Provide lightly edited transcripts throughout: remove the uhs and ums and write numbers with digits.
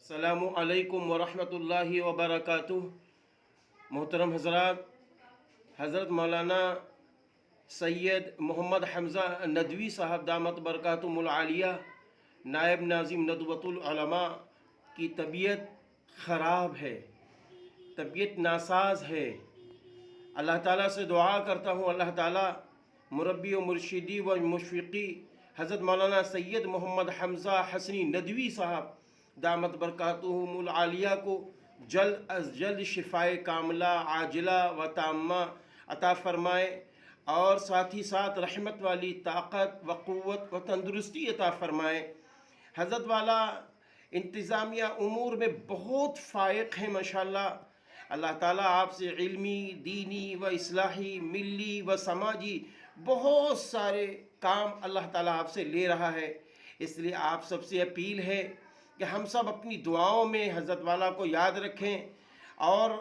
अस्सलामु अलैकुम वरहमतुल्लाहि वबरकातुह। मोहतरम हज़रात, हज़रत मौलाना सैयद मोहम्मद हमज़ा नदवी साहब दामत बरकातुहुल आलिया नायब नाज़िम नदवतुल उलमा की तबीयत ख़राब है, तबीयत नासाज है। अल्लाह ताला से दुआ करता हूँ, अल्लाह ताला मुरब्बी व मुर्शिदी व मुशफ़िक़ी हज़रत मौलाना सैयद मोहम्मद हमज़ा हसनी नदवी साहब दामत बरकातुहुल आलिया को जल्द अज जल्द शिफ़ाए कामिला आजिला व ताम्मा अता फ़रमाए और साथ ही साथ रहमत वाली ताकत व क़ुव्वत व तंदुरुस्ती अता फ़रमाए। हज़रत वाला इंतज़ामिया उमूर में बहुत फ़ाइक़ है माशाअल्लाह। अल्लाह ताला आपसे इल्मी, दीनी व इस्लाही, मिली व समाजी बहुत सारे काम अल्लाह ताला आपसे ले रहा है। इसलिए आप सबसे अपील है कि हम सब अपनी दुआओं में हज़रत वाला को याद रखें और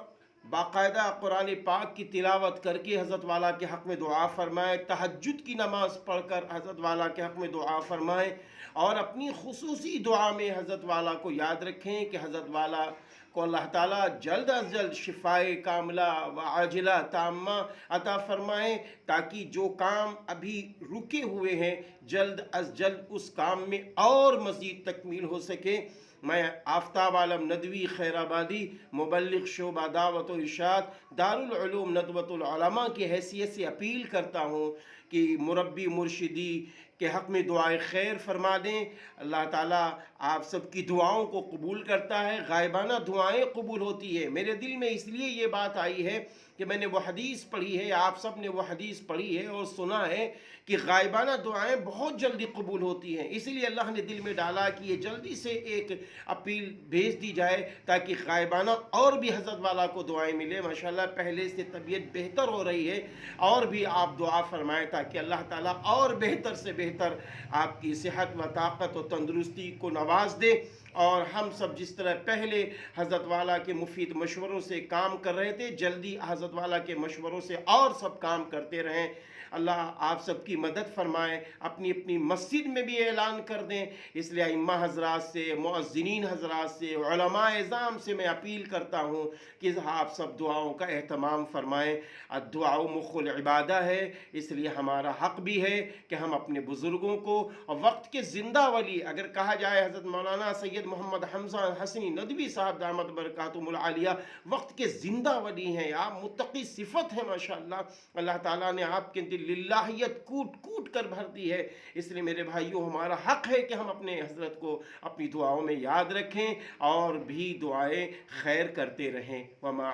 बाकायदा कुरान पाक की तिलावत करके हज़रत वाला के हक़ में दुआ फ़रमाएँ, तहज्जुद की नमाज़ पढ़कर हज़रत वाला के हक़ में दुआ फ़रमाएँ और अपनी खुसूसी दुआ में हज़रत वाला को याद रखें कि हज़रत वाला को अल्लाह ताला जल्द अज जल्द शिफ़ाए कामिला व आजिला ताम्मा अता फ़रमाएँ, ताकि जो काम अभी रुके हुए हैं जल्द अज जल्द उस काम में और मज़ीद तकमील हो सके। मैं आफ्ताब आलम नदवी खैराबादी मुबल्लिग़ शोबा दावत व इरशाद दारुल उलूम नदवतुल उलमा की हैसियत से अपील करता हूँ कि मुरब्बी मुर्शिदी के हक़ में दुआए खैर फरमा दें। अल्लाह ताला आप सबकी दुआओं को कबूल करता है, गायबाना दुआएं कबूल होती है। मेरे दिल में इसलिए ये बात आई है कि मैंने वो हदीस पढ़ी है, आप सब ने वो हदीस पढ़ी है और सुना है कि गायबाना दुआएं बहुत जल्दी कबूल होती हैं। इसलिए अल्लाह ने दिल में डाला कि ये जल्दी से एक अपील भेज दी जाए ताकि गायबाना और भी हज़रत वाला को दुआएं मिले। माशाअल्लाह पहले से तबीयत बेहतर हो रही है और भी आप दुआ फरमाएँ ताकि अल्लाह ताला और बेहतर से बेहतर आपकी सेहत व ताकत व तंदुरुस्ती को नवाज दे और हम सब जिस तरह पहले हज़रत वाला के मुफीद मशवरों से काम कर रहे थे, जल्दी हज़रत वाला के मशवरों से और सब काम करते रहें। अल्लाह आप सबकी मदद फरमाए। अपनी अपनी मस्जिद में भी ऐलान कर दें। इसलिए अइम्मा हज़रात से, मुअज़्ज़िनीन हज़रात से, उलमा इज़ाम से मैं अपील करता हूँ कि आप सब दुआओं का एहतमाम फरमाएँ। दुआ मुख़ुल इबादा है, इसलिए हमारा हक़ भी है कि हम अपने बुज़ुर्गों को और वक्त के ज़िंदा वली अगर कहा जाए हज़रत मौलाना सैयद मोहम्मद हमज़ा हसनी नदवी साहब दामत बरकातुहुल आलिया वक्त के ज़िंदा वली हैं। आप मुत्तक़ी सिफ़त है माशाअल्लाह। अल्लाह ताला ने आपके दिल लिल्लाहियत कूट कूट कर भर दी है। इसलिए मेरे भाइयों, हमारा हक़ है कि हम अपने हज़रत को अपनी दुआओं में याद रखें और भी दुआएं खैर करते रहें। वमा